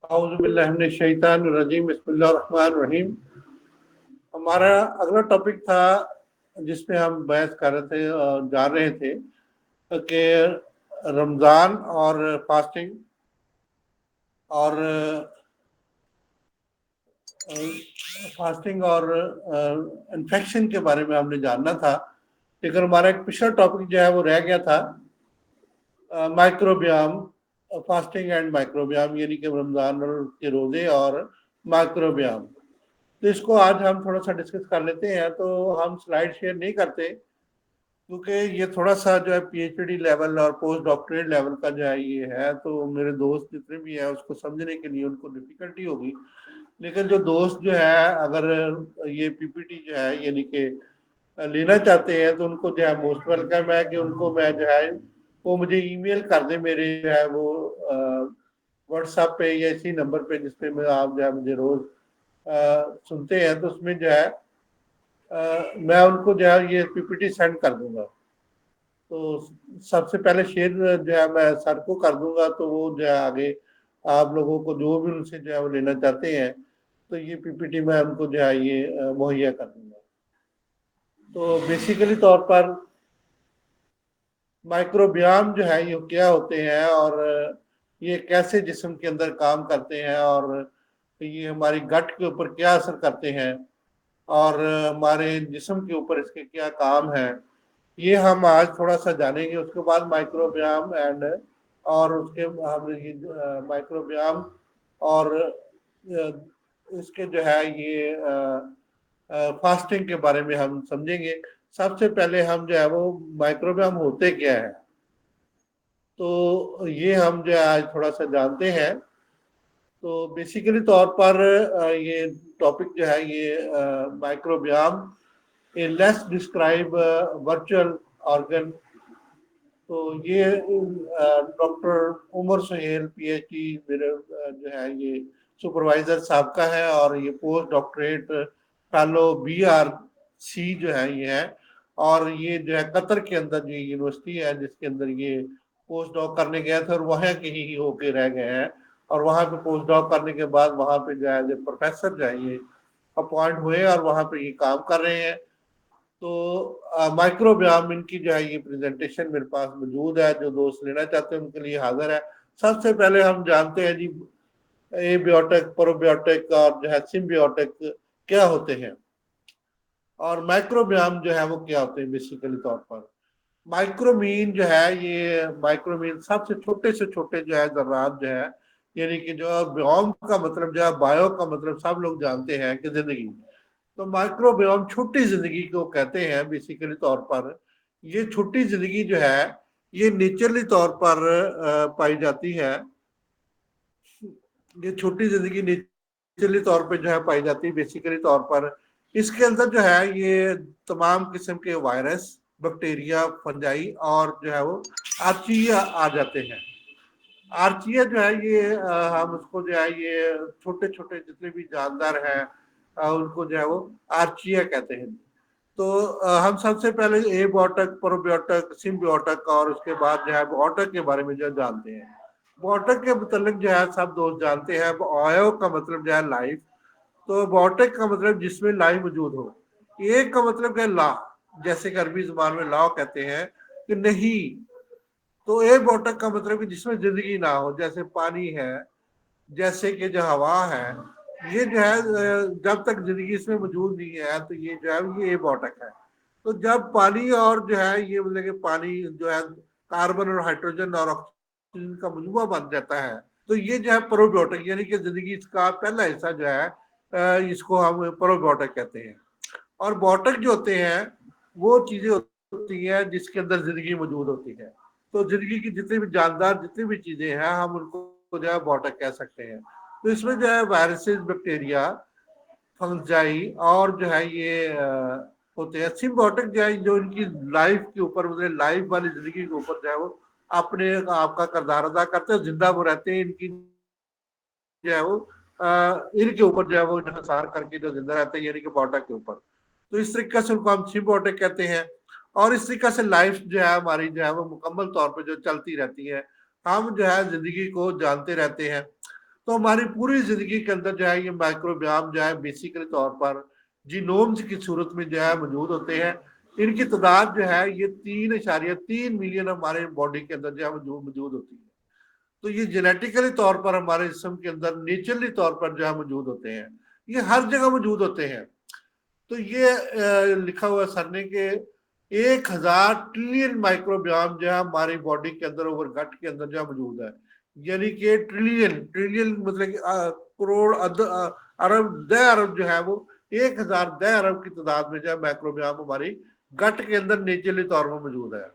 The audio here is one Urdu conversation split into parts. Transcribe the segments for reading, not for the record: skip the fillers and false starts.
اعوذ باللہ من الشیطان الرجیم، بسم اللہ الرحمن الرحیم۔ ہمارا اگلا ٹاپک تھا جس پہ ہم بحث کر رہے تھے اور جان رہے تھے کہ رمضان اور فاسٹنگ اور انفیکشن کے بارے میں ہم نے جاننا تھا، لیکن ہمارا ایک پچھلا ٹاپک جو ہے وہ رہ گیا تھا، مائکروبیام، فاسٹنگ اینڈ مائکروبیام، یعنی کہ رمضان کے روزے اور مائکروبیام۔ تو اس کو آج ہم تھوڑا سا ڈسکس کر لیتے ہیں۔ تو ہم سلائیڈ شیئر نہیں کرتے کیونکہ یہ تھوڑا سا جو ہے پی ایچ ڈی لیول اور پوسٹ ڈاکٹریٹ لیول کا جو ہے یہ ہے، تو میرے دوست جتنے بھی ہیں اس کو سمجھنے کے لیے ان کو ڈفیکلٹی ہوگی۔ لیکن جو دوست جو ہے اگر یہ پی پی ٹی جو ہے یعنی کہ لینا چاہتے ہیں تو ان کو جو ہے موسٹ ویلکم ہے کہ ان کو میں جو ہے وہ مجھے ای میل کر دیں، میرے جو ہے وہ واٹس ایپ پہ یا اسی نمبر پہ جس پہ میں آپ جو ہے مجھے روز سنتے ہیں، تو اس میں جو ہے میں ان کو جو ہے یہ پی پی ٹی سینڈ کر دوں گا۔ تو سب سے پہلے شیئر جو ہے میں سر کو کر دوں گا، تو وہ جو ہے آگے آپ لوگوں کو جو بھی ان سے جو ہے وہ لینا چاہتے ہیں تو یہ پی پی ٹی میں ان کو جو ہے یہ مہیا کر دوں گا۔ تو بیسیکلی طور پر مائکروبیام جو ہے یہ کیا ہوتے ہیں اور یہ کیسے جسم کے اندر کام کرتے ہیں اور یہ ہماری گٹ کے اوپر کیا اثر کرتے ہیں اور ہمارے جسم کے اوپر اس کے کیا کام ہے، یہ ہم آج تھوڑا سا جانیں گے۔ اس کے بعد مائکروبیام اور اس کے مائکروبیام اور اس کے جو ہے یہ فاسٹنگ کے بارے میں ہم سمجھیں گے۔ سب سے پہلے ہم جو ہے وہ مائکروبیام ہوتے کیا ہے، تو یہ ہم جو ہے آج تھوڑا سا جانتے ہیں۔ تو بیسیکلی طور پر یہ ٹاپک جو ہے یہ microbiome a less described virtual organ. تو یہ doctor Umar Sohail P H D میرے جو ہے یہ سپروائزر سابقہ ہے، اور یہ post doctorate fellow B R C جو ہے یہ ہے، اور یہ جو ہے قطر کے اندر جو یونیورسٹی ہے جس کے اندر یہ پوسٹ ڈاک کرنے گئے تھے اور وہاں کے ہی ہو کے رہ گئے ہیں، اور وہاں پہ پوسٹ ڈاک کرنے کے بعد وہاں پہ جو ہے پروفیسر جو ہے یہ اپوائنٹ ہوئے اور وہاں پہ یہ کام کر رہے ہیں۔ تو مائکروبیام ان کی جو ہے یہ پریزنٹیشن میرے پاس موجود ہے، جو دوست لینا چاہتے ہیں ان کے لیے حاضر ہے۔ سب سے پہلے ہم جانتے ہیں جی اے بیوٹک، پروبیوٹک اور جو ہے سمبیوٹک کیا ہوتے ہیں، اور مائکروبیام جو ہے وہ کیا ہوتے ہیں۔ بیسیکلی طور پر مائکرومین جو ہے یہ مائکرومین سب سے چھوٹے جو ہے ذرات جو ہے، یعنی کہ جو بیوم کا مطلب جو ہے بایو کا مطلب سب لوگ جانتے ہیں کہ زندگی، تو مائکروبیوم چھوٹی زندگی کو کہتے ہیں۔ بیسیکلی طور پر یہ چھوٹی زندگی جو ہے یہ نیچرلی طور پر پائی جاتی ہے، یہ چھوٹی زندگی نیچرلی طور پہ جو ہے پائی جاتی ہے۔ بیسیکلی طور پر اس کے اندر جو ہے یہ تمام قسم کے وائرس، بیکٹیریا، فنجائی اور جو ہے وہ آرچیا آ جاتے ہیں۔ آرچیا جو ہے یہ ہم اس کو جو ہے یہ چھوٹے جتنے بھی جاندار ہیں ان کو جو ہے وہ آرچیا کہتے ہیں۔ تو ہم سب سے پہلے اے بیوٹک، پروبیوٹک، سمبیوٹک اور اس کے بعد جو ہے بیوٹک کے بارے میں جو جانتے ہیں۔ بیوٹک کے متعلق جو ہے سب دوست جانتے ہیں، آیو کا مطلب جو ہے لائف، تو بیوٹک کا مطلب جس میں لائف موجود ہو۔ ایک کا مطلب ہے لا، جیسے کہ عربی زبان میں لا کہتے ہیں کہ نہیں، تو اے بیوٹک کا مطلب کہ جس میں زندگی نہ ہو، جیسے پانی ہے، جیسے کہ جو ہوا ہے، یہ جو ہے جب تک زندگی اس میں موجود نہیں ہے تو یہ جو ہے یہ اے بیوٹک ہے۔ تو جب پانی اور جو ہے یہ مطلب کہ پانی جو ہے کاربن اور ہائیڈروجن اور آکسیجن کا مجموعہ بن جاتا ہے، تو یہ جو ہے پروبیوٹک، یعنی کہ زندگی اس کا پہلا حصہ جو ہے اس کو ہم پروبیوٹک کہتے ہیں۔ اور بیوٹک جو ہوتے ہیں وہ چیزیں ہوتی ہیں جس کے اندر زندگی موجود ہوتی ہے۔ تو زندگی کی جتنے بھی جاندار جتنی بھی چیزیں ہیں ہم ان کو جو ہے بیوٹک کہہ سکتے ہیں۔ تو اس میں جو ہے وائرسز، بیکٹیریا، فنجائی اور جو ہے یہ ہوتے ہیں۔ سمبیوٹک جو ہے جو ان کی لائف کے اوپر مطلب لائف والی زندگی کے اوپر جو ہے وہ اپنے آپ کا کردار ادا کرتے ہیں، زندہ وہ رہتے ہیں، ان کی جو ہے وہ ان کے اوپر جو ہے وہ انحصار کر کے جو زندہ رہتے ہیں، یعنی کہ بیوٹک کے اوپر۔ تو اس طریقے سے ان کو ہم سمبیوٹک کہتے ہیں، اور اس طریقے سے لائف جو ہے ہماری جو ہے وہ مکمل طور پہ جو چلتی رہتی ہے، ہم جو ہے زندگی کو جانتے رہتے ہیں۔ تو ہماری پوری زندگی کے اندر جو ہے یہ مائکروبیام جو ہے بیسیکلی طور پر جینومز کی صورت میں جو ہے موجود ہوتے ہیں. ان کی تعداد جو ہے یہ 3.3 ملین ہمارے باڈی کے اندر جو ہے موجود ہوتی ہے. تو یہ جینیٹیکلی طور پر ہمارے جسم کے اندر نیچرلی طور پر جو ہے موجود ہوتے ہیں, یہ ہر جگہ موجود ہوتے ہیں. تو یہ لکھا ہوا سر نے کہ 1000 ٹریلین مائکروبیام جو ہے ہماری باڈی کے اندر اوور گٹ کے اندر جو ہے موجود ہے. یعنی کہ ٹریلین مطلب کہ کروڑ ارب دہ ارب جو ہے وہ 1000 دہ ارب کی تعداد میں جو ہے مائکروبیام ہماری گٹ کے اندر نیچرلی طور پر موجود ہے.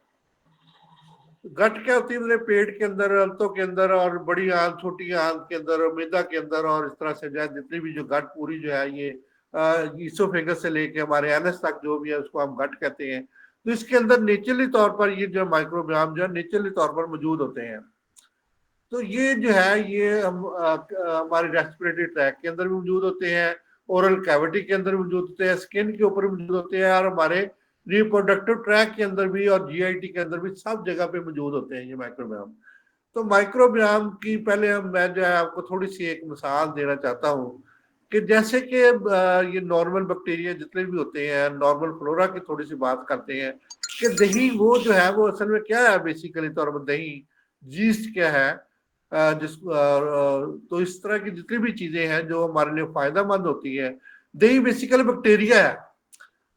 گٹ کیا ہوتی ہے مطلب پیٹ کے اندر, التوں کے اندر, اور بڑی آنت, چھوٹی آنت کے اندر, میدا کے اندر, اور اس طرح سے جو ہے جتنی بھی جو گٹ پوری جو ہے یہ ایسوفیگس سے لے کے ہمارے اینس تک جو بھی ہے اس کو ہم گٹ کہتے ہیں. تو اس کے اندر نیچرلی طور پر یہ جو مائکروبیام جو ہے نیچرلی طور پر موجود ہوتے ہیں. تو یہ جو ہے یہ ہمارے ریسپریٹری ٹریک کے اندر بھی موجود ہوتے ہیں, اورل کیوٹی کے اندر موجود ہوتے ہیں, اسکن کے اوپر موجود ہوتے ہیں, اور ہمارے ریپروڈکٹیو ٹریک کے اندر بھی اور جی آئی ٹی کے اندر بھی سب جگہ پہ موجود ہوتے ہیں یہ مائکروبیام. تو مائکروبیام کی پہلے میں جو ہے آپ کو تھوڑی سی ایک مثال دینا چاہتا ہوں کہ جیسے کہ یہ نارمل بیکٹیریا جتنے بھی ہوتے ہیں, نارمل فلورا کی تھوڑی سی بات کرتے ہیں کہ دہی وہ جو ہے وہ اصل میں کیا ہے بیسیکلی طور پر دہی جیسٹ کیا ہے, تو اس طرح کی جتنی بھی چیزیں ہیں جو ہمارے لیے فائدہ مند ہوتی ہے. دہی بیسیکلی بیکٹیریا ہے.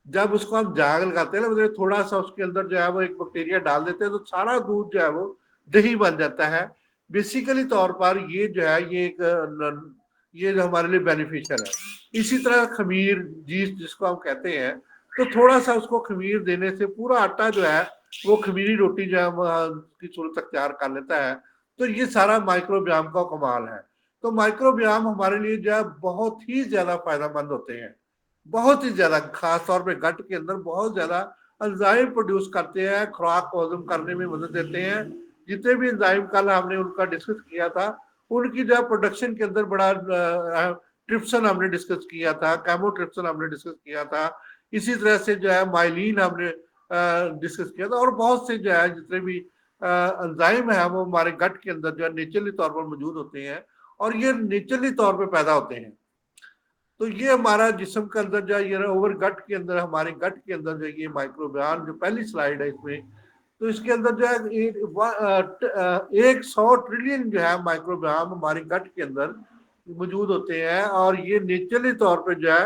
جب اس کو ہم جاگ لگاتے ہیں نا, تھوڑا سا اس کے اندر جو ہے وہ ایک بیکٹیریا ڈال دیتے ہیں تو سارا دودھ جو ہے وہ دہی بن جاتا ہے. بیسیکلی طور پر یہ جو ہے یہ ایک یہ جو ہمارے لیے بینیفیشل ہے. اسی طرح خمیر جیسٹ جس کو ہم کہتے ہیں, تو تھوڑا سا اس کو خمیر دینے سے پورا آٹا جو ہے وہ خمیری روٹی جو ہے کی صورت اختیار کر لیتا ہے. تو یہ سارا مائکروبیام کا کمال ہے. تو مائکروبیام ہمارے لیے جو ہے بہت ہی زیادہ فائدہ مند ہوتے ہیں, بہت ہی زیادہ, خاص طور پہ گٹ کے اندر بہت زیادہ انزائم پروڈیوس کرتے ہیں, خوراک کو ہضم کرنے میں مدد دیتے ہیں. جتنے بھی انزائم کل ہم نے ان کا ڈسکس کیا تھا, ان کی جو ہے پروڈکشن کے اندر بڑا ٹرپسن ہم نے ڈسکس کیا تھا, کیمو ٹرپسن ہم نے ڈسکس کیا تھا, اسی طرح سے جو ہے مائلین ہم نے ڈسکس کیا تھا, اور بہت سے جو ہے جتنے بھی انزائم ہیں وہ ہمارے گٹ کے اندر جو ہے نیچرلی طور پر موجود ہوتے ہیں, اور یہ نیچرلی طور پہ پیدا ہوتے ہیں. تو یہ ہمارا جسم کے اندر جو ہے یہ اوور گٹ کے اندر, ہمارے گٹ کے اندر جو یہ مائکروبیام جو پہلی سلائیڈ ہے اس میں, تو اس کے اندر جو ہے 100 ٹریلین جو ہے مائکروبیام ہماری گٹ کے اندر موجود ہوتے ہیں, اور یہ نیچرلی طور پہ جو ہے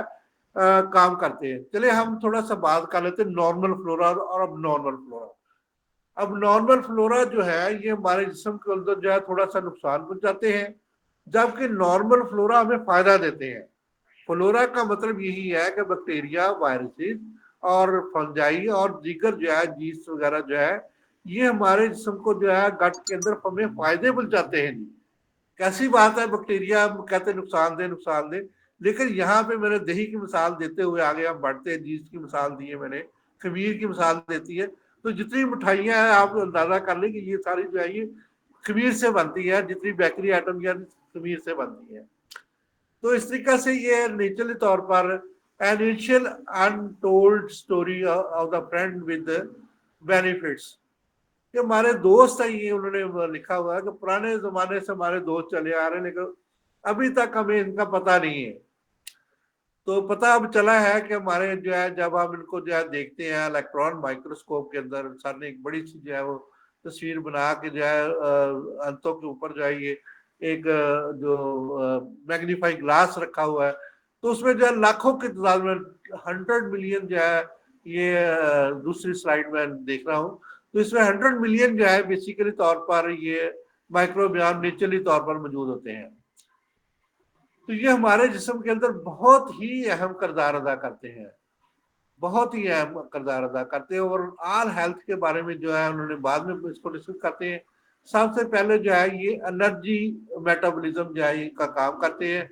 کام کرتے ہیں. چلے ہم تھوڑا سا بات کر لیتے ہیں نارمل فلورا اور اب نارمل فلورا. اب نارمل فلورا جو ہے یہ ہمارے جسم کے اندر جو ہے تھوڑا سا نقصان پہنچاتے ہیں, جبکہ نارمل فلورا ہمیں فائدہ دیتے ہیں. فلورا کا مطلب یہی ہے کہ بیکٹیریا, وائرسز اور فنجائی اور دیگر جو ہے جیسٹ وغیرہ جو ہے یہ ہمارے جسم کو جو ہے گٹ کے اندر ہمیں فائدے پہنچاتے ہیں. جی کیسی بات ہے, بیکٹیریا کہتے ہیں نقصان دے, لیکن یہاں پہ میں نے دہی کی مثال دیتے ہوئے آگے ہم بڑھتے ہیں, جیسٹ کی مثال دی ہے میں نے, خمیر کی مثال دیتی ہے. تو جتنی مٹھائیاں ہیں آپ اندازہ کر لیں کہ یہ ساری جو ہے یہ خمیر سے بنتی ہے, جتنی بیکری آئٹم یا خمیر سے بنتی ہے. تو اس طریقے سے یہ نیچرلی طور پر initial untold story of the friend with benefits, کہ ہمارے دوست ہیں, یہ انہوں نے لکھا ہوا ہے کہ پرانے زمانے سے ہمارے دوست چلے آ رہے ہیں لیکن ابھی تک ہمیں ان کا پتہ نہیں ہے. تو پتہ اب چلا ہے کہ ہمارے جو ہے جب ہم ان کو جو ہے دیکھتے ہیں الیکٹران مائکروسکوپ کے اندر, سر نے ایک بڑی سی جو ہے وہ تصویر بنا کے جو ہے انتوں کے اوپر جو ہے یہ ایک جو میگنیفائی گلاس رکھا ہوا ہے, تو اس میں جو ہے لاکھوں کی تعداد میں 100 ملین جو ہے یہ دوسری سلائیڈ میں دیکھ رہا ہوں, تو اس میں 100 ملین جو ہے بیسیکلی طور پر یہ مائکروبیام نیچرلی طور پر موجود ہوتے ہیں. تو یہ ہمارے جسم کے اندر بہت ہی اہم کردار ادا کرتے ہیں, بہت ہی اہم کردار ادا کرتے ہیں. اور آل ہیلتھ کے بارے میں جو ہے انہوں نے بعد میں اس کو ڈسکس کرتے ہیں. سب سے پہلے جو ہے یہ انرجی میٹابولزم جو ہے کا کام کرتے ہیں,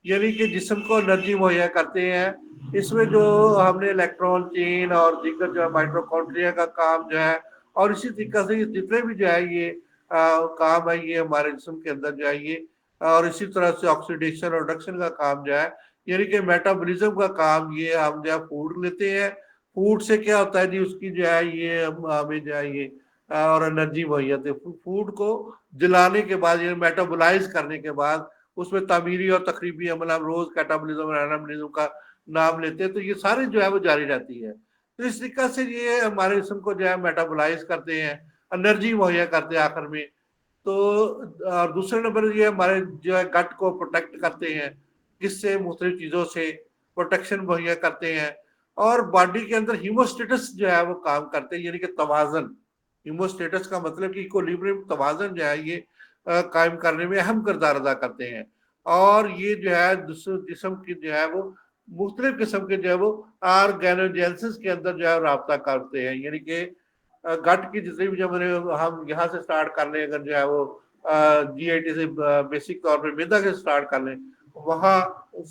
یعنی کہ جسم کو انرجی مہیا کرتے ہیں. اس میں جو ہم نے الیکٹران چین اور دیگر جو ہے مائٹوکونڈریا کا کام جو ہے, اور اسی طریقے سے جتنے بھی جو ہے یہ کام ہے یہ ہمارے جسم کے اندر جو ہے یہ, اور اسی طرح سے آکسیڈیشن اور ریڈکشن کا کام جو ہے, یعنی کہ میٹابولزم کا کام یہ ہم جو ہے فوڈ لیتے ہیں, فوڈ سے کیا ہوتا ہے جی اس کی جو ہے یہ ہمیں جو ہے یہ اور انرجی مہیا, فوڈ کو جلانے کے بعد یہ میٹابولائز کرنے کے بعد اس میں تعمیری اور تخریبی عمل ہم روز کیٹابولزم اور انابولزم کا نام لیتے ہیں، تو یہ سارے جو ہے وہ جاری رہتی ہے۔ تو اس طریقہ سے یہ ہمارے جسم کو جو ہے میٹابولائز کرتے ہیں، انرجی مہیا کرتے ہیں آخر میں۔ تو اور دوسرے نمبر یہ ہمارے جو ہے گٹ کو پروٹیکٹ کرتے ہیں، جس سے مختلف چیزوں سے پروٹیکشن مہیا کرتے ہیں، اور باڈی کے اندر ہیموسٹیٹس جو ہے وہ کام کرتے ہیں، یعنی کہ توازن۔ ہیموسٹیٹس کا مطلب کہ ایکولیبریم، توازن جو ہے یہ قائم کرنے میں اہم کردار ادا کرتے ہیں، اور یہ جو ہے جسم کی جو ہے وہ مختلف قسم کے جو ہے وہ آرگینوجینسس کے اندر جو ہے رابطہ کرتے ہیں، یعنی کہ گٹ کی جتنی بھی جب ہم یہاں سے سٹارٹ کر لیں، اگر جو ہے وہ جی آئی ٹی سے بیسک طور پہ میدا سے سٹارٹ کر لیں، وہاں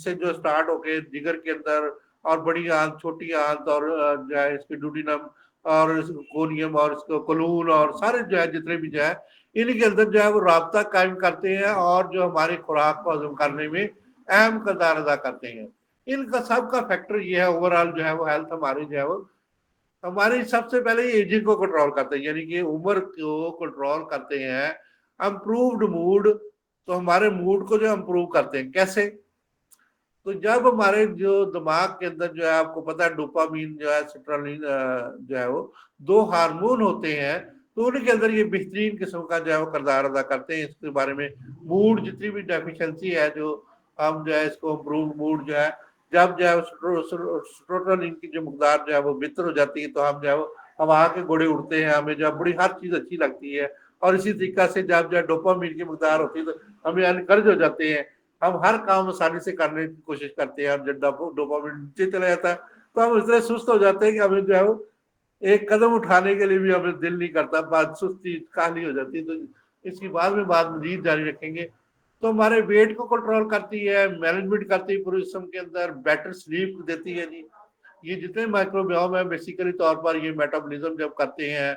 سے جو سٹارٹ ہو کے جگر کے اندر، اور بڑی آنت، چھوٹی آنت، اور جو ہے اس کی ڈوڈینم اور کولیم اور اس کو کولون، اور سارے جو ہے جتنے بھی جو ہے ان کے اندر جو ہے وہ رابطہ قائم کرتے ہیں، اور جو ہماری خوراک کو ہضم کرنے میں اہم کردار ادا کرتے ہیں۔ ان کا سب کا فیکٹر یہ ہے، اوور آل جو ہے وہ ہیلتھ ہماری جو ہے وہ ہماری سب سے پہلے ایجنگ کو کنٹرول کرتے ہیں، یعنی کہ عمر کو کنٹرول کرتے ہیں۔ امپرووڈ موڈ، تو ہمارے موڈ کو جو امپروو کرتے ہیں کیسے؟ تو جب ہمارے جو دماغ کے اندر جو ہے، آپ کو پتا ہے ڈوپامین جو ہے، سٹرالین جو ہے وہ دو ہارمون ہوتے ہیں، تو ان کے اندر یہ بہترین قسم کا جو ہے وہ کردار ادا کرتے ہیں۔ اس کے بارے میں موڈ جتنی بھی ڈیفیشنسی ہے، جو ہم جو ہے اس کو امپروو موڈ جو ہے، جب جو ہے سٹرالین کی جو مقدار جو ہے وہ بہتر ہو جاتی ہے، تو ہم جو ہے وہ ہوا کے گھوڑے اڑتے ہیں، ہمیں جو ہے بڑی ہر چیز اچھی لگتی ہے۔ اور اسی طریقہ سے جب جو ہے ڈوپامین کی مقدار ہوتی ہے، تو ہمیں انکرج ہو جاتے ہیں، ہم ہر کام آسانی سے کرنے کی کوشش کرتے ہیں۔ اور جب ڈوپامین نیچے چلا جاتا ہے، تو ہم اس طرح سست ہو جاتے ہیں کہ ہمیں جو ہے وہ ایک قدم اٹھانے کے لیے بھی ہمیں دل نہیں کرتا، بات سستی کاہلی ہو جاتی ہے۔ تو اس کی بعد میں بات مزید جاری رکھیں گے۔ تو ہمارے ویٹ کو کنٹرول کرتی ہے، مینجمنٹ کرتی ہے پورے جسم کے اندر، بیٹر سلیپ دیتی ہے۔ جی یہ جتنے مائکروبیوم ہیں بیسیکلی طور پر یہ میٹابولزم جب کرتے ہیں،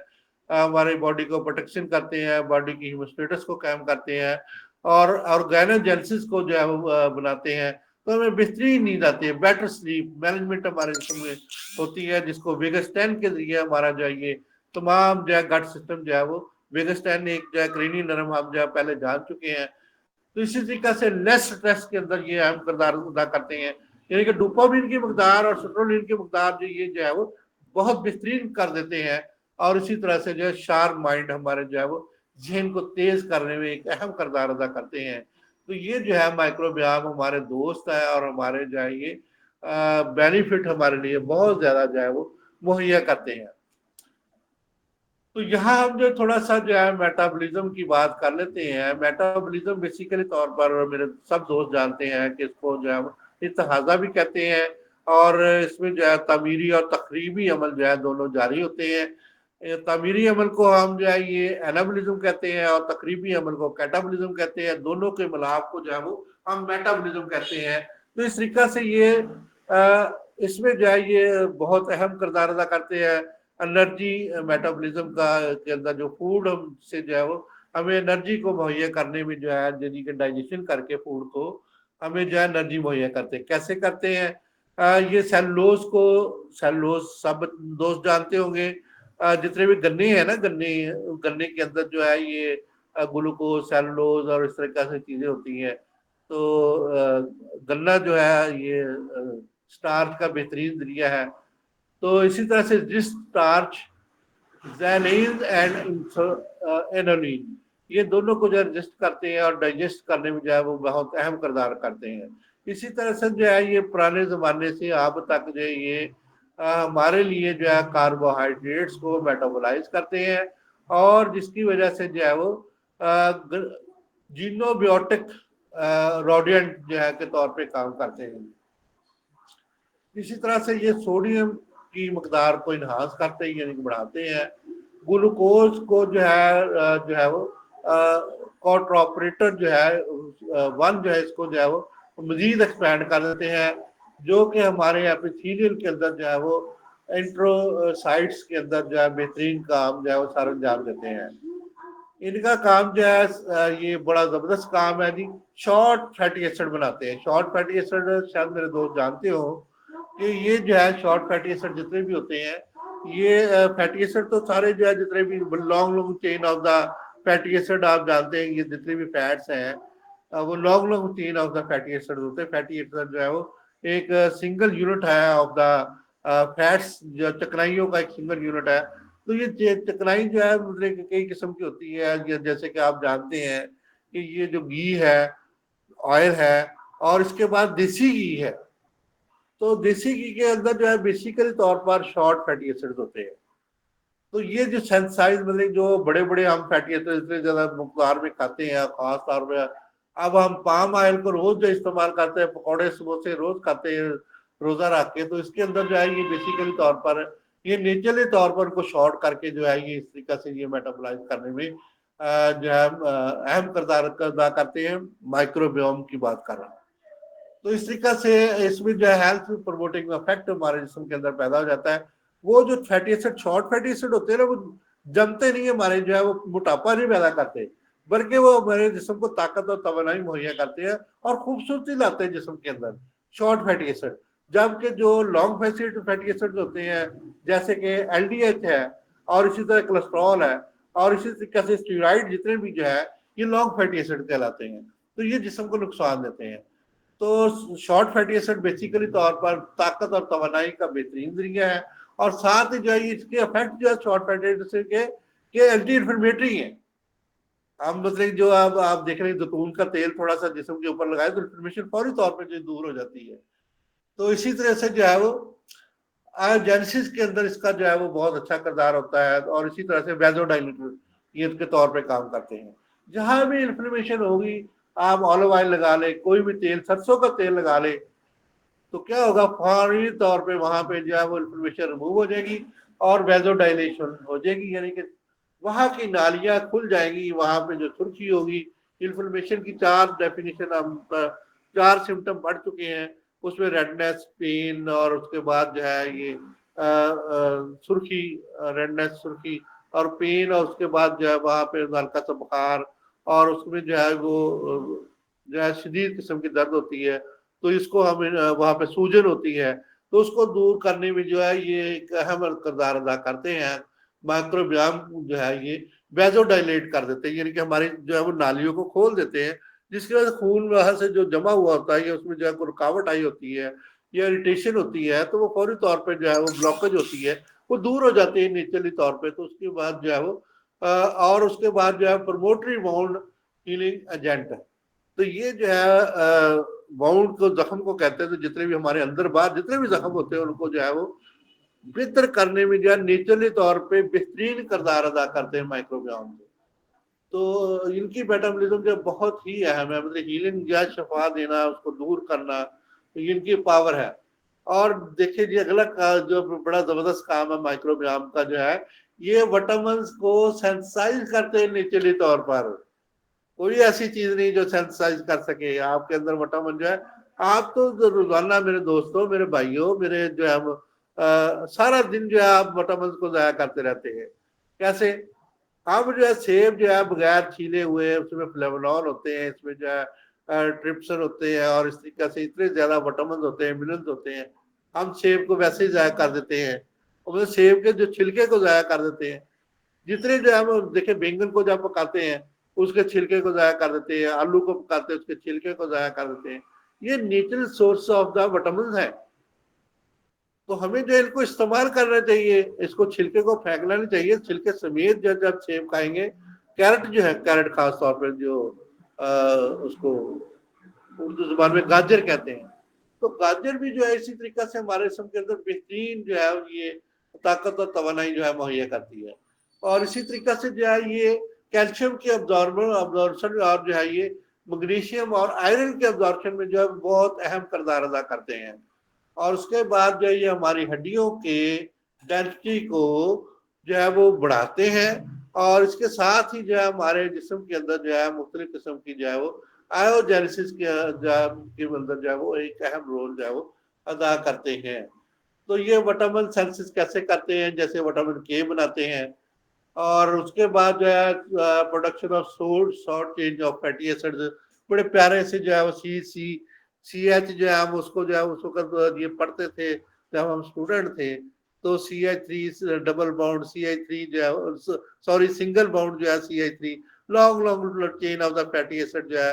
ہمارے باڈی کو پروٹیکشن کرتے ہیں، باڈی کی ہیموسٹیٹس کو قائم کرتے ہیں، اور آرگینوجینسس کو جو ہے وہ بناتے ہیں، تو ہمیں بہترین نیند آتی ہے، بیٹر سلیپ مینجمنٹ ہمارے جسم میں ہوتی ہے، جس کو ویگس 10 کے ذریعے ہمارا جو ہے یہ تمام جو ہے گٹ سسٹم جو ہے وہ ویگس 10 ایک جو ہے کرینی نرم ہم جو ہے پہلے جان چکے ہیں۔ تو اسی طریقہ سے لیس سٹریس کے اندر یہ اہم کردار ادا کرتے ہیں، یعنی کہ ڈوپامین کی مقدار اور سٹرولین کی مقدار جو یہ جو ہے وہ بہت بہترین کر دیتے ہیں، اور اسی طرح سے جو ہے شارپ مائنڈ ہمارے جو ہے وہ ذہن کو تیز کرنے میں ایک اہم کردار ادا کرتے ہیں۔ تو یہ جو ہے مائکروبیوم ہمارے دوست ہے، اور ہمارے جو ہے یہ بینیفٹ ہمارے لیے بہت زیادہ جو ہے وہ مہیا کرتے ہیں۔ تو یہاں ہم جو تھوڑا سا جو ہے میٹابولزم کی بات کر لیتے ہیں۔ میٹابولزم بیسیکلی طور پر میرے سب دوست جانتے ہیں کہ اس کو جو ہے اتحاضہ بھی کہتے ہیں، اور اس میں جو ہے تعمیری اور تخریبی عمل جو ہے دونوں جاری ہوتے ہیں۔ تعمیری عمل کو ہم جو ہے یہ انابولزم کہتے ہیں، اور تقریبی عمل کو کیٹابولزم کہتے ہیں۔ دونوں کے ملاپ کو جو ہے وہ ہم میٹابولزم کہتے ہیں۔ تو اس طریقہ سے یہ اس میں جو ہے یہ بہت اہم کردار ادا کرتے ہیں۔ انرجی میٹابولزم کا کے اندر جو فوڈ ہم سے جو ہے وہ ہمیں انرجی کو مہیا کرنے میں جو ہے، یعنی کہ ڈائجیشن کر کے فوڈ کو ہمیں جو ہے انرجی مہیا کرتے ہیں۔ کیسے کرتے ہیں؟ یہ سیلولوز سب دوست جانتے ہوں گے، جتنے بھی گنے ہیں نا، گنے کے اندر جو ہے یہ گلوکوز، سیلولوز اور اس طرح سے چیزیں ہوتی ہیں۔ تو گنا جو ہے یہ سٹارچ کا بہترین ذریعہ ہے۔ تو اسی طرح سے جس سٹارچ، زینین اینڈ اینولین، یہ دونوں کو جو ایڈجسٹ کرتے ہیں اور ڈائجسٹ کرنے میں جو ہے وہ بہت اہم کردار کرتے ہیں۔ اسی طرح سے جو ہے یہ پرانے زمانے سے اب تک جو ہے یہ ہمارے لیے جو ہے کاربوہائیڈریٹس کو میٹابولائز کرتے ہیں، اور جس کی وجہ سے جو ہے وہ جینوبیوٹک روڈینٹ جو ہے کے طور پہ کام کرتے ہیں۔ اسی طرح سے یہ سوڈیم کی مقدار کو انہانس کرتے ہیں، یعنی کہ بڑھاتے ہیں۔ گلوکوز کو جو ہے وہ کوٹراپریٹر جو ہے ون جو ہے اس کو جو ہے وہ مزید ایکسپینڈ کر دیتے ہیں، جو کہ ہمارے ایپیتھیلیل کے اندر جو ہے وہ انٹروسائٹس کے اندر جو ہے بہترین کام جو ہے وہ سر انجام دیتے ہیں۔ ان کا کام جو ہے یہ بڑا زبردست کام ہے جی، شارٹ فیٹی ایسڈ بناتے ہیں۔ شارٹ فیٹی ایسڈ شاید میرے دوست جانتے ہو کہ یہ جو ہے شارٹ فیٹی ایسڈ جتنے بھی ہوتے ہیں، یہ فیٹی ایسڈ تو سارے جو ہے جتنے بھی long chain of the fatty acid آپ جانتے ہیں، یہ جتنے بھی فیٹس ہیں وہ long long chain of the fatty acid ہوتے ہیں. فیٹی ایسڈ جو ہے وہ ایک سنگل یونٹ ہے آف دا فیٹس, جو چکنائیوں کا ایک سنگل یونٹ ہے. تو یہ چکنائی جو ہے مطلب کئی قسم کی ہوتی ہے, جیسے کہ آپ جانتے ہیں کہ یہ جو گھی ہے, آئل ہے, اور اس کے بعد دیسی گھی ہے. تو دیسی گھی کے اندر جو ہے بیسیکلی طور پر شارٹ فیٹی ایسڈ ہوتے ہیں. تو یہ جو سینسائز مطلب جو بڑے بڑے ہم فیٹی ایسڈ اتنے زیادہ مقدار میں کھاتے ہیں, خاص طور پہ اب ہم پام آئل کو روز جو استعمال کرتے ہیں, پکوڑے صبح سے روز کھاتے ہیں روزہ رکھ کے, تو اس کے اندر جو ہے یہ بیسیکلی طور پر یہ نیچرلی طور پر کو شارٹ کر کے جو ہے یہ اس طریقے سے یہ میٹابولائز کرنے میں جو ہے اہم کردار ادا کرتے ہیں. مائکرو بیوم کی بات کر رہا ہوں. تو اس طریقے سے اس میں جو ہے ہیلتھ پروموٹنگ افیکٹ ہمارے جسم کے اندر پیدا ہو جاتا ہے. وہ جو fatty acid short fatty acid ہوتے ہیں نا, وہ جمتے نہیں ہمارے, جو ہے وہ موٹاپا نہیں پیدا کرتے, بلکہ وہ ہمارے جسم کو طاقت اور توانائی مہیا کرتے ہیں اور خوبصورتی لاتے ہیں جسم کے اندر شارٹ فیٹی ایسڈ. جبکہ جو لانگ فیٹی ایسڈ ہوتے ہیں جیسے کہ ایل ڈی ایچ ہے, اور اسی طرح کولیسٹرول ہے, اور اسی طریقے سے اسٹیرائڈ جتنے بھی جو ہے یہ لانگ فیٹی ایسڈ کہلاتے ہیں. تو یہ جسم کو نقصان دیتے ہیں. تو شارٹ فیٹی ایسڈ بیسیکلی طور پر طاقت اور توانائی کا بہترین ذریعہ ہے, اور ساتھ ہی جو ہے اس کے افیکٹ جو ہے شارٹ فیٹی ایسڈ کے اینٹی انفلیمیٹری ہیں. ہم مطلب جو آپ دیکھ رہے ہیں زیتون کا تیل تھوڑا سا جسم کے اوپر لگائے تو انفلیمیشن فوری طور پہ جو دور ہو جاتی ہے. تو اسی طرح سے جو ہے وہ آیوجینسس کے اندر اس کا جو ہے وہ بہت اچھا کردار ہوتا ہے, اور اسی طرح سے ویزو ڈائلیٹر یہ کے طور پہ کام کرتے ہیں. جہاں بھی انفلیمیشن ہوگی, آپ آلو آئل لگا لیں, کوئی بھی تیل, سرسوں کا تیل لگا لیں, تو کیا ہوگا فوری طور پہ وہاں پہ جو ہے وہ انفلیمیشن ریموو ہو جائے گی اور ویزو ڈائلیشن ہو جائے گی, یعنی کہ وہاں کی نالیاں کھل جائیں گی. وہاں پہ جو سرخی ہوگی, انفلیمیشن کی 4 ڈیفینیشن, ہم 4 سمٹم پڑھ چکے ہیں اس میں, ریڈنس, پین, اور اس کے بعد جو ہے یہ سرخی, ریڈنس, سرخی اور پین, اور اس کے بعد جو ہے وہاں پہ ہلکا سا بخار, اور اس میں جو ہے وہ جو ہے شدید قسم کی درد ہوتی ہے. تو اس کو ہم وہاں پہ سوجن ہوتی ہے, تو اس کو دور کرنے میں جو ہے یہ ایک اہم کردار ادا کرتے ہیں. مائکرو بیوم جو ہے یہ ویزو ڈائلیٹ کر دیتے ہیں, یعنی کہ ہماری جو ہے وہ نالیوں کو کھول دیتے ہیں, جس کی وجہ سے خون وہاں سے جو جمع ہوا ہوتا ہے, اس میں جو ہے کوئی رکاوٹ آئی ہوتی ہے یا اریٹیشن ہوتی ہے, تو وہ فوری طور پہ جو ہے وہ بلاکیج ہوتی ہے, وہ دور ہو جاتی ہے نیچرلی طور پہ. تو اس کے بعد جو ہے وہ اور اس کے بعد جو ہے پروموٹری وانڈ ہیلنگ ایجنٹ ہے. تو یہ جو ہے وانڈ کو, زخم کو کہتے ہیں. تو جتنے بھی ہمارے اندر باہر جتنے بھی زخم ہوتے ہیں ان کو جو ہے وہ بہتر کرنے میں جو ہے نیچرلی طور پہ بہترین کردار ادا کرتے ہیں مائکرو بیوم. تو ان کی میٹابولزم جو بہت ہی اہم ہے, مطلب ہیلنگ یا شفا دینا, اس کو دور کرنا, ان کی پاور ہے. اور دیکھیں جی اگلا جو بڑا زبردست کام ہے مائکرو بیوم کا جو ہے, یہ وٹامنس کو سینسائز کرتے ہیں نیچرلی طور پر. کوئی ایسی چیز نہیں جو سینسائز کر سکے آپ کے اندر وٹامن جو ہے. آپ تو روزانہ میرے دوستوں, میرے بھائیوں, میرے جو ہے سارا دن جو ہے آپ وٹامنس کو ضائع کرتے رہتے ہیں. کیسے؟ اب جو ہے سیب جو ہے بغیر چھیلے ہوئے, اس میں فلیونول ہوتے ہیں, اس میں جو ہے ٹرپسن ہوتے ہیں, اور اس طریقے سے اتنے زیادہ وٹامنز ہوتے ہیں, منرلز ہوتے ہیں. ہم سیب کو ویسے ہی ضائع کر دیتے ہیں, اور سیب کے جو چھلکے کو ضائع کر دیتے ہیں. جتنے جو ہے ہم دیکھیں بینگن کو جب پکاتے ہیں اس کے چھلکے کو ضائع کر دیتے ہیں, آلو کو پکاتے ہیں اس کے چھلکے کو ضائع کر دیتے ہیں. یہ natural source of the vitamins ہے. تو ہمیں جو ان کو استعمال کرنا چاہیے, اس کو چھلکے کو پھینکنا نہیں چاہیے. چھلکے سمیت جب سیب کھائیں گے, کیرٹ جو ہے, کیرٹ خاص طور پہ جو اس کو اردو زبان میں گاجر کہتے ہیں, تو گاجر بھی جو ہے اسی طریقے سے ہمارے جسم کے اندر بہترین جو ہے یہ طاقت اور توانائی جو ہے مہیا کرتی ہے. اور اسی طریقے سے جو ہے یہ کیلشیم کے ابزارپشن اور جو ہے یہ میگنیشیم اور آئرن کے ابزارپشن میں جو ہے بہت اہم کردار ادا کرتے ہیں. اور اس کے بعد جو ہے یہ ہماری ہڈیوں کے ڈینسٹی کو جو ہے وہ بڑھاتے ہیں, اور اس کے ساتھ ہی جو ہے ہمارے جسم کے اندر جو ہے مختلف قسم کی جو ہے وہ آیوجینسس کے اندر جو ہے وہ ایک اہم رول جو ہے وہ ادا کرتے ہیں. تو یہ وٹامن سینسس کیسے کرتے ہیں, جیسے وٹامن کے بناتے ہیں, اور اس کے بعد جو ہے production of short chain of fatty acid, بڑے پیارے سے جو ہے وہ سی ایچ جو ہے ہم اس کو جو ہے اس وقت یہ پڑھتے تھے جب ہم اسٹوڈنٹ تھے. تو CH3 ڈبل باؤنڈ, CH3 جو ہے سوری سنگل باؤنڈ جو ہے CH3 long chain of the fatty acid جو ہے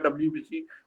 WBC,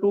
2,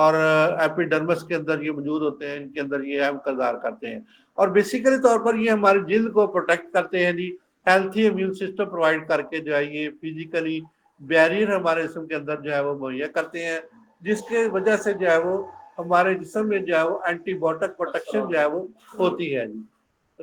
اور ایپیڈرمس کے اندر یہ موجود ہوتے ہیں، ان کے اندر یہ اہم کردار کرتے ہیں، اور بیسیکلی طور پر یہ ہماری جلد کو پروٹیکٹ کرتے ہیں جی، ہیلتھی امیون سسٹم پرووائڈ کر کے جو ہے یہ فزیکلی بیریئر ہمارے جسم کے اندر جو ہے وہ مہیا کرتے ہیں، جس کے وجہ سے جو ہے وہ ہمارے جسم میں جو ہے وہ اینٹی باڈی پروٹیکشن جو ہے وہ ہوتی ہے جی۔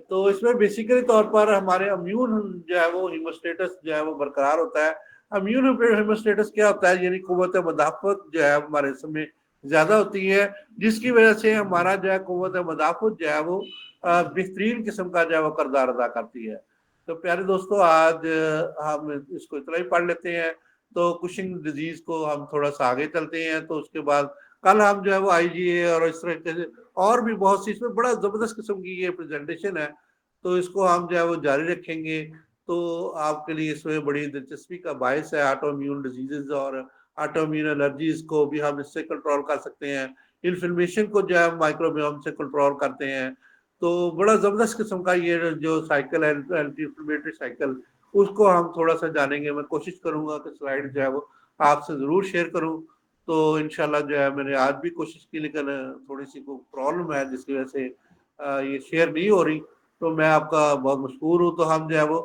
تو اس میں بیسیکلی طور پر ہمارے امیون جو ہے وہ ہیموسٹیٹس جو ہے وہ برقرار ہوتا ہے۔ امیون ہیموسٹیٹس کیا ہوتا ہے؟ یعنی قوت مدافعت جو ہے ہمارے جسم میں زیادہ ہوتی ہے، جس کی وجہ سے ہمارا جو ہے قوت مدافعت جو ہے وہ بہترین قسم کا جو ہے وہ کردار ادا کرتی ہے۔ تو پیارے دوستو، آج ہم اس کو اتنا ہی پڑھ لیتے ہیں، تو کشنگ ڈیزیز کو ہم تھوڑا سا آگے چلتے ہیں، تو اس کے بعد کل ہم جو ہے وہ آئی جی اے اور اس طرح سے اور بھی بہت سی، اس میں بڑا زبردست قسم کی یہ پریزنٹیشن ہے، تو اس کو ہم جو ہے وہ جاری رکھیں گے۔ تو آپ کے لیے اس میں بڑی دلچسپی کا باعث ہے، آٹو امیون ڈیزیزز اور آٹو امیون الرجیز کو بھی ہم اس سے کنٹرول کر سکتے ہیں، انفلمیشن کو جو ہے مائکروبیوم سے کنٹرول کرتے ہیں۔ تو بڑا زبردست قسم کا یہ جو سائیکل ہے، اینٹی انفلیمیٹری سائیکل، اس کو ہم تھوڑا سا جانیں گے۔ میں کوشش کروں گا کہ سلائیڈ جو ہے وہ آپ سے ضرور شیئر کروں۔ تو انشاءاللہ جو ہے میں نے آج بھی کوشش کی، لیکن تھوڑی سی کوئی پرابلم ہے جس کی وجہ سے یہ شیئر نہیں ہو رہی، تو میں آپ کا بہت مشکور ہوں۔ تو ہم جو ہے وہ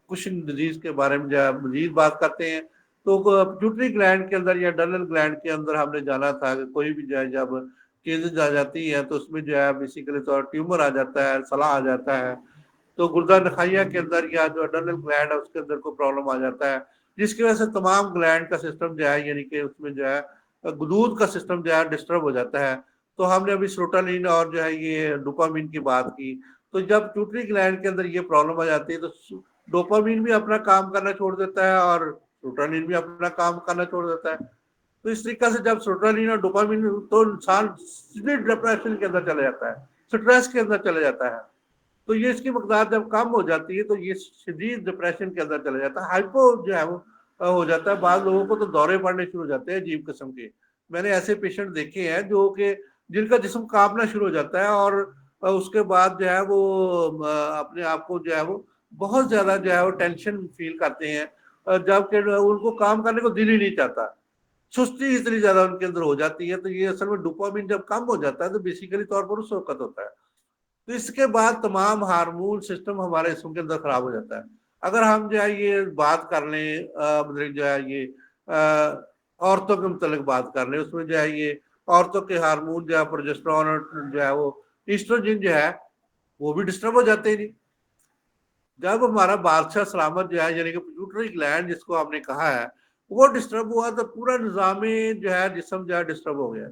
کشنگ ڈیزیز کے بارے میں جو ہے مزید بات کرتے ہیں۔ تو پیٹوٹری گلینڈ کے اندر یا ڈرنل گلینڈ کے اندر ہم نے جانا تھا کہ کوئی بھی جو ہے جب چیزیں آ جاتی ہیں تو اس میں جو ہے بیسیکلی طور ٹیومر آ جاتا ہے، سلا آ جاتا ہے، تو گردہ نخائیہ کے اندر یا جو ڈرنل گلینڈ ہے اس کے اندر کوئی پرابلم آ جاتا ہے، جس کی وجہ سے تمام گلینڈ کا سسٹم جو ہے، یعنی کہ اس میں جو ہے گدود کا سسٹم جو ہے ڈسٹرب ہو جاتا ہے۔ تو ہم نے ابھی سروٹالین اور جو ہے یہ ڈوپامین کی بات کی، تو جب پیٹوٹری گلینڈ کے اندر یہ پرابلم آ جاتی ہے تو ڈوپامین بھی اپنا کام کرنا چھوڑ دیتا ہے اور سروٹالین بھی اپنا کام کرنا چھوڑ دیتا ہے۔ تو اس طریقے سے جب سروٹالین اور ڈوپامین، تو انسان سیدھے ڈپریشن کے اندر چلا جاتا ہے، سٹریس کے اندر چلا جاتا ہے۔ تو یہ اس کی مقدار جب کم ہو جاتی ہے تو یہ شدید ڈپریشن کے اندر چلا جاتا ہے، ہائپو جو ہے وہ ہو جاتا ہے۔ بعض لوگوں کو تو دورے پڑنے شروع ہو جاتے ہیں عجیب قسم کے۔ میں نے ایسے پیشنٹ دیکھے ہیں جو کہ جن کا جسم کانپنا شروع ہو جاتا ہے، اور اس کے بعد جو ہے وہ اپنے آپ کو جو ہے وہ بہت زیادہ جو ہے وہ ٹینشن فیل کرتے ہیں، جبکہ ان کو کام کرنے کو دل ہی نہیں چاہتا، سستی اتنی زیادہ ان کے اندر ہو جاتی ہے۔ تو یہ اصل میں ڈوپامین جب کم ہو جاتا ہے تو بیسیکلی طور پر اس وقت ہوتا ہے۔ تو اس کے بعد تمام ہارمون سسٹم ہمارے جسم کے اندر خراب ہو جاتا ہے۔ اگر ہم جو ہے یہ بات کر لیں، مطلب جو ہے یہ عورتوں کے متعلق بات کر لیں، اس میں جو ہے یہ عورتوں کے ہارمون جو ہے پروجسٹرون اور جو ہے وہ ایسٹروجن جو ہے وہ بھی ڈسٹرب ہو جاتے ہیں۔ جب ہمارا بادشاہ سلامت جو ہے، یعنی کہ پیٹوٹری گلینڈ جس کو ہم نے کہا ہے، وہ ڈسٹرب ہوا تو پورا نظام جو ہے جسم جو ہے ڈسٹرب ہو گیا۔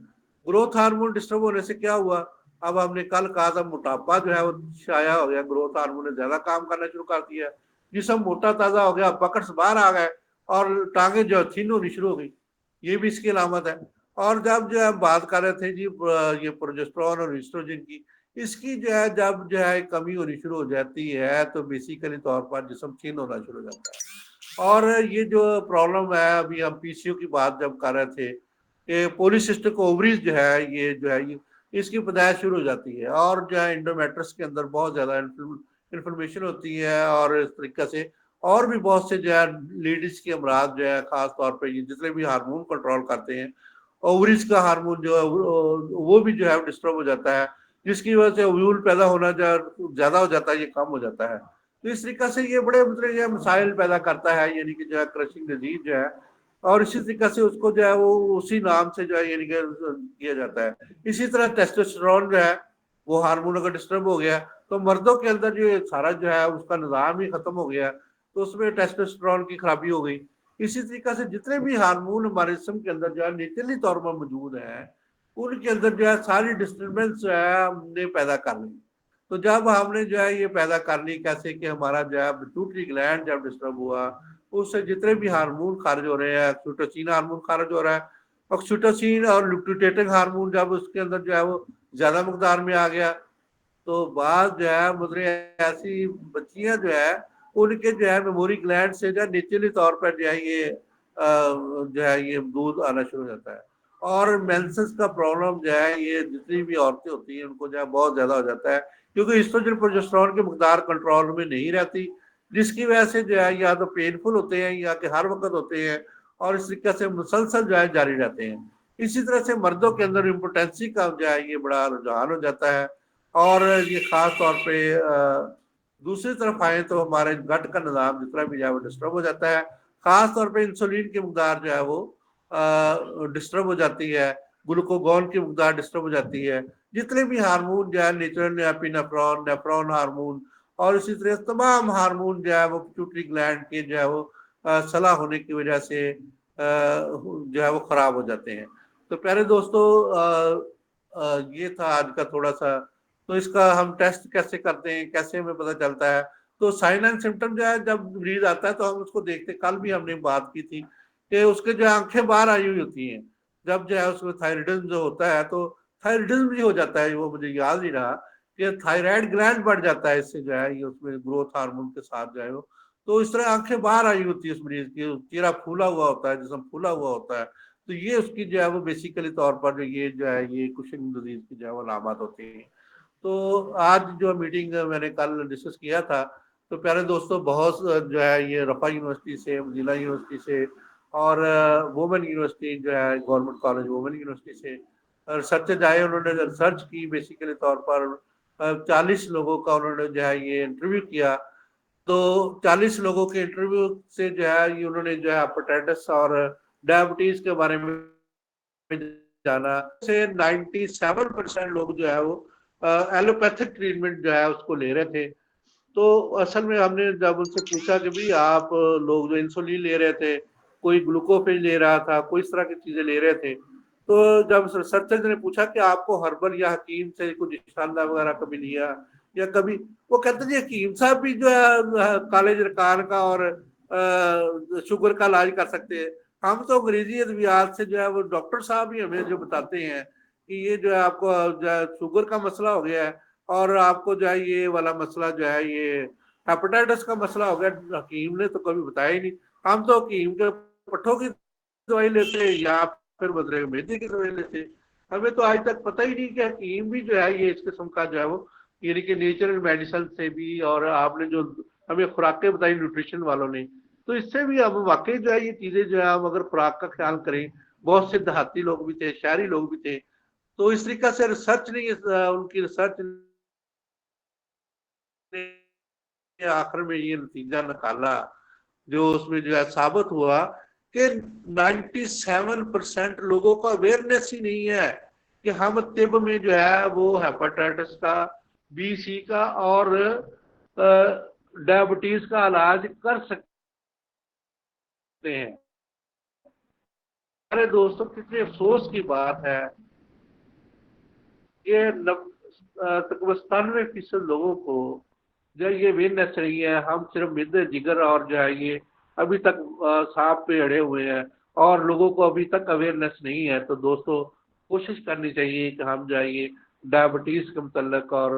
گروتھ ہارمون ڈسٹرب ہونے سے کیا ہوا؟ اب ہم نے کل کہا تھا موٹاپا جو ہے وہ شائع ہو گیا، گروتھ ہارمون نے زیادہ کام کرنا شروع کر دیا، جسم موٹا تازہ ہو گیا، پکڑ سے باہر آ گئے اور ٹانگیں جو تھن ہونی شروع ہو گئی، یہ بھی اس کی علامت ہے۔ اور جب جو ہے بات کر رہے تھے جی یہ پروجسٹرون اور ایسٹروجن کی، اس کی جو ہے جب جو ہے کمی ہونی شروع ہو جاتی ہے تو بیسیکلی طور پر جسم چھین ہونا شروع ہو جاتا ہے۔ اور یہ جو پرابلم ہے، ابھی ہم پی سی او کی بات جب کر رہے تھے کہ پولیسسٹک اووریز جو ہے یہ جو ہے اس کی پیدائش شروع ہو جاتی ہے، اور جو ہے انڈومیٹرس کے اندر بہت زیادہ انفلمیشن ہوتی ہے، اور اس طریقے سے اور بھی بہت سے جو ہے لیڈیز کے امراض جو ہے، خاص طور پہ یہ جتنے بھی ہارمون کنٹرول کرتے ہیں، اووریز کا ہارمون جو ہے وہ بھی جو ہے ڈسٹرب ہو جاتا ہے، جس کی وجہ سے اویول پیدا ہونا زیادہ ہو جاتا ہے، یہ کم ہو جاتا ہے۔ تو اس طریقے سے یہ بڑے مطلب یہ مسائل پیدا کرتا ہے، یعنی کہ جو ہے کرشنگ ڈیزیز جو ہے، اور اسی طریقے سے اس کو جو ہے وہ اسی نام سے جو ہے یعنی کہ کیا جاتا ہے۔ اسی طرح ٹیسٹوسٹرون جو ہے وہ ہارمون اگر ڈسٹرب ہو گیا تو مردوں کے اندر جو سارا جو ہے اس کا نظام ہی ختم ہو گیا، تو اس میں ٹیسٹوسٹرون کی خرابی ہو گئی۔ اسی طریقے سے جتنے بھی ہارمون ہمارے جسم کے اندر جو ہے نیچرلی طور پر موجود ہیں، ان کے اندر جو ہے ساری ڈسٹربنس جو ہے ہم نے پیدا کر لی۔ تو جب ہم نے جو ہے یہ پیدا کر لی کیسے کہ ہمارا جو ہے پیٹوٹری گلینڈ جب ڈسٹرب ہوا، اس سے جتنے بھی ہارمون خارج ہو رہے ہیں، آکسیٹوسین ہارمون خارج ہو رہا ہے، آکسیٹوسین اور لوکٹیٹنگ ہارمون جب اس کے اندر جو ہے وہ زیادہ مقدار میں آ گیا، تو بعض جو ہے مطلب ایسی بچیاں جو ہے ان کے جو ہے میموری گلینڈ سے جو ہے نیچرلی طور پر جو ہے یہ جو ہے یہ دودھ آنا شروع ہو جاتا ہے، اور مینسس کا پرابلم جو ہے یہ جتنی بھی عورتیں ہوتی ہیں ان کو جو ہے بہت زیادہ ہو جاتا ہے، کیونکہ ایسٹروجن پروجسٹرون کی مقدار کنٹرول میں نہیں رہتی، جس کی وجہ سے جو ہے یا تو پینفل ہوتے ہیں یا کہ ہر وقت ہوتے ہیں، اور اس طریقے سے مسلسل جو ہے جاری رہتے ہیں۔ اسی طرح سے مردوں کے اندر امپوٹینسی کا جو ہے یہ بڑا رجحان ہو جاتا ہے، اور یہ خاص طور پہ دوسری طرف آئیں تو ہمارے گٹ کا نظام جتنا بھی جو ہے وہ ڈسٹرب ہو جاتا ہے، خاص طور پہ انسولین کی مقدار جو ہے وہ ڈسٹرب ہو جاتی ہے، گلوکوگون کی مقدار ڈسٹرب ہو جاتی ہے، جتنے بھی ہارمون جو ہے نیچرل نیفرون ہارمون اور اسی طرح تمام ہارمون جو ہے وہ پیٹوٹری گلینڈ کے جو ہے وہ صلاح ہونے کی وجہ سے جو ہے وہ خراب ہو جاتے ہیں۔ تو پیارے دوستو یہ تھا آج کا تھوڑا سا، تو اس کا ہم ٹیسٹ کیسے کرتے ہیں، کیسے ہمیں پتہ چلتا ہے؟ تو سائن اینڈ سمٹم جو ہے جب مریض آتا ہے تو ہم اس کو دیکھتے، کل بھی ہم نے بات کی تھی کہ اس کے جو آنکھیں باہر آئی ہوئی ہوتی ہیں، جب جو ہے اس میں تھائرائڈزم جو ہوتا ہے تو تھائرائڈزم بھی ہو جاتا ہے، وہ مجھے یاد نہیں رہا کہ تھائرائڈ گلینڈ بڑھ جاتا ہے اس سے جو ہے یہ اس میں گروتھ ہارمون کے ساتھ جو ہے وہ، تو اس طرح آنکھیں باہر آئی ہوتی ہے اس مریض کی، چہرہ پھولا ہوا ہوتا ہے، جسم پھولا ہوا ہوتا ہے، تو یہ اس کی جو ہے وہ بیسیکلی طور پر جو ہے یہ کوشن ڈیزیز کی جو ہے وہ علامات ہوتی ہیں۔ تو آج جو میٹنگ میں نے کل ڈسکس کیا تھا، تو پیارے دوستوں بہت جو ہے یہ رفا یونیورسٹی سے، ضلع یونیورسٹی سے اور وومن یونیورسٹی جو ہے گورنمنٹ کالج وومن یونیورسٹی سے ریسرچ آئے، انہوں نے ریسرچ کی بیسیکلی طور پر 40 لوگوں کا انہوں نے جو ہے یہ انٹرویو کیا، تو 40 لوگوں کے انٹرویو سے جو ہے یہ انہوں نے جو ہے ہیپاٹائٹس اور ڈائبٹیز کے بارے میں جانا، سے 97% لوگ جو ہے وہ ایلوپیتھک ٹریٹمنٹ جو ہے اس کو لے رہے تھے۔ تو اصل میں ہم نے جب ان سے پوچھا کہ بھی آپ لوگ جو انسولین لے رہے تھے، کوئی گلوکوفیج لے رہا تھا، کوئی اس طرح کی چیزیں لے رہے تھے، تو جب ریسرچر نے پوچھا کہ آپ کو ہربل یا حکیم سے کچھ انشاءاللہ وغیرہ کبھی لیا یا کبھی، وہ کہتے جی حکیم صاحب بھی جو ہے کالج رکان کا اور شوگر کا علاج کر سکتے ہیں، ہم تو انگریزی ادویات سے جو ہے وہ ڈاکٹر صاحب ہی ہمیں جو بتاتے ہیں کہ یہ جو ہے آپ کو جو ہے شوگر کا مسئلہ ہو گیا ہے اور آپ کو جو ہے یہ والا مسئلہ جو ہے یہ ہیپاٹائٹس کا مسئلہ ہو گیا، حکیم نے تو کبھی بتایا ہی نہیں، ہم تو حکیم کے پٹھوں کی دوائی لیتے یا پھر بدرے میدے کی دوائی لیتے، ہمیں تو آج تک پتہ ہی نہیں کہ حکیم بھی جو ہے یہ اس قسم کا جو ہے وہ یعنی کہ نیچرل میڈیسن سے بھی، اور آپ نے جو ہمیں خوراکیں بتائی نیوٹریشن والوں نے، تو اس سے بھی اب واقعی جو ہے یہ چیزیں جو ہے ہم اگر خوراک کا خیال کریں، بہت سے دیہاتی لوگ بھی تھے، شہری لوگ بھی تھے، تو اس طریقہ سے ریسرچ نہیں، ان کی ریسرچ نے آخر میں یہ نتیجہ نکالا جو اس میں جو ہے ثابت ہوا کہ 97% لوگوں کو اویئرنیس ہی نہیں ہے کہ ہم طب میں جو ہے وہ ہیپاٹائٹس کا، بی سی کا اور ڈائبٹیز کا علاج کر سکتے ہیں۔ ارے دوستوں کتنے افسوس کی بات ہے، یہ 97% لوگوں کو جو یہ اویئرنیس نہیں ہے، ہم صرف معدے جگر اور جو ہے یہ ابھی تک سانپ پہ اڑے ہوئے ہیں اور لوگوں کو ابھی تک اویئرنیس نہیں ہے۔ تو دوستوں کوشش کرنی چاہیے کہ ہم جو ہے یہ ڈائبٹیز کے متعلق اور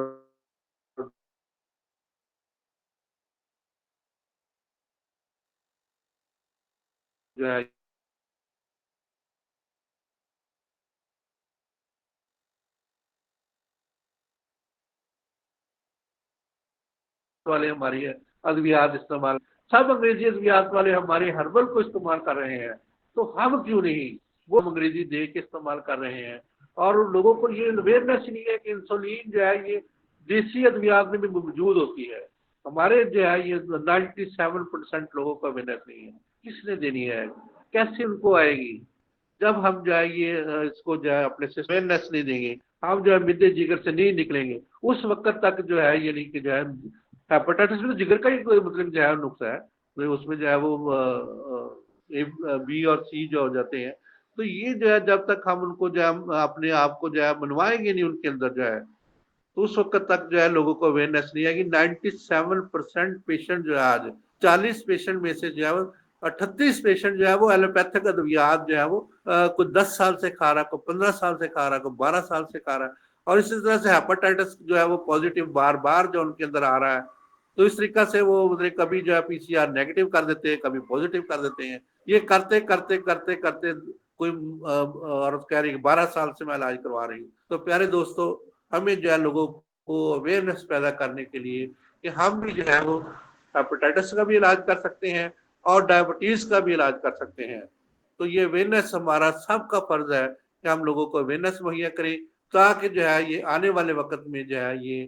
جو ہے والے ہماری ادویات استعمال، سب انگریزی ادویات والے ہمارے ہربل کو استعمال کر رہے ہیں، تو ہم کیوں نہیں وہ انگریزی دے کے استعمال کر رہے ہیں؟ اور لوگوں کو یہ اویئرنیس نہیں ہے کہ انسولین جو ہے یہ دیسی ادویات میں بھی موجود ہوتی ہے، ہمارے جو ہے یہ 97% لوگوں کو اویئرنیس نہیں ہے۔ کس نے دینی ہے؟ کیسے ان کو آئے گی جب ہم جو ہے یہ اس کو جو ہے اپنے سے اویئرنیس نہیں دیں گے، ہم جو ہے midday جگر سے نہیں نکلیں گے اس وقت تک جو ہے یعنی کہ جو ہے ہیپاٹائٹس میں تو جگر کا ہی کوئی مطلب جو ہے نقص ہے، اس میں جو ہے وہ بی اور سی جو ہو جاتے ہیں، تو یہ جو ہے جب تک ہم ان کو جو ہے اپنے آپ کو جو ہے منوائیں گے نہیں ان کے اندر جو ہے، تو اس وقت تک جو ہے لوگوں کو اویئرنیس نہیں ہے کہ 97% پیشنٹ جو ہے آج 40 پیشنٹ میں سے جو ہے 38 پیشنٹ جو ہے وہ ایلوپیتھک ادویات جو ہے وہ کوئی 10 سال سے کھا رہا، کوئی 15 سال سے کھا رہا، کوئی 12 سال سے کھا رہا، اور اسی طرح سے ہیپاٹائٹس جو ہے وہ پازیٹیو بار بار جو ان کے اندر آ رہا ہے، تو اس طریقہ سے وہ کبھی جو ہے پی سی آر نیگیٹو کر دیتے ہیں، کبھی پازیٹیو کر دیتے ہیں، یہ کرتے کرتے کرتے کرتے کوئی عورت کہہ رہی ہے 12 سال سے میں علاج کروا رہی ہوں۔ تو پیارے دوستو ہمیں جو ہے لوگوں کو اویئرنیس پیدا کرنے کے لیے کہ ہم بھی جو ہے وہ ہیپاٹائٹس کا بھی علاج کر سکتے ہیں اور ڈائبٹیز کا بھی علاج کر سکتے ہیں، تو یہ اویئرنیس ہمارا سب کا فرض ہے کہ ہم لوگوں کو اویئرنیس مہیا کریں، تاکہ جو ہے یہ آنے والے وقت میں جو ہے یہ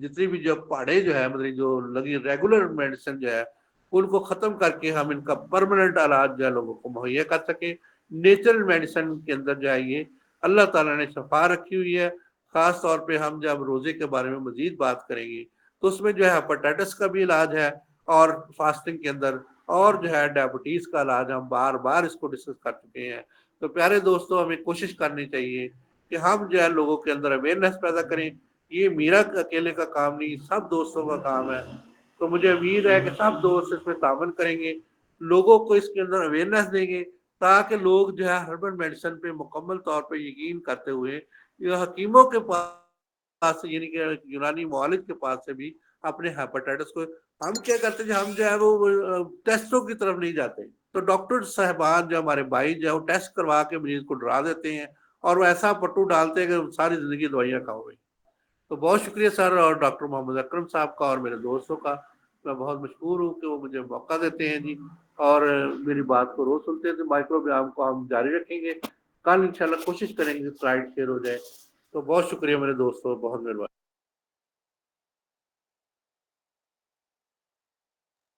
جتنی بھی جو پہاڑے جو ہے مطلب جو لگی ریگولر میڈیسن جو ہے ان کو ختم کر کے ہم ان کا پرماننٹ علاج جو ہے لوگوں کو مہیا کر سکیں۔ نیچرل میڈیسن کے اندر جو ہے یہ اللہ تعالیٰ نے شفا رکھی ہوئی ہے۔ خاص طور پہ ہم جب روزے کے بارے میں مزید بات کریں گے تو اس میں جو ہے ہیپاٹائٹس کا بھی علاج ہے، اور فاسٹنگ کے اندر، اور جو ہے ڈائبٹیز کا علاج ہم بار بار اس کو ڈسکس کر چکے ہیں۔ تو پیارے دوستوں، ہمیں کوشش کرنی چاہیے کہ ہم جو ہے لوگوں کے اندر اویئرنیس پیدا کریں۔ یہ میرا اکیلے کا کام نہیں، سب دوستوں کا کام ہے۔ تو مجھے امید ہے کہ سب دوست اس میں تعاون کریں گے، لوگوں کو اس کے اندر اویئرنیس دیں گے، تاکہ لوگ جو ہے ہربل میڈیسن پہ مکمل طور پہ یقین کرتے ہوئے یہ حکیموں کے پاس سے یعنی کہ یونانی معالج کے پاس سے بھی اپنے ہیپاٹائٹس کو، ہم کیا کرتے ہیں ہم جو ہے وہ ٹیسٹوں کی طرف نہیں جاتے، تو ڈاکٹر صاحبان جو ہمارے بھائی جو ہے وہ ٹیسٹ کروا کے مریض کو ڈرا دیتے ہیں اور وہ ایسا پٹو ڈالتے ہیں کہ ساری زندگی دوائیاں کھاؤ گے۔ تو بہت شکریہ سر اور ڈاکٹر محمد اکرم صاحب کا اور میرے دوستوں کا، میں بہت مشکور ہوں کہ وہ مجھے موقع دیتے ہیں جی، اور میری بات کو روز سنتے ہیں۔ تو مائکرو بیام کو ہم جاری رکھیں گے، کل انشاءاللہ کوشش کریں گے سلائڈ شیئر ہو جائے۔ تو بہت شکریہ میرے دوستوں، بہت مہربانی۔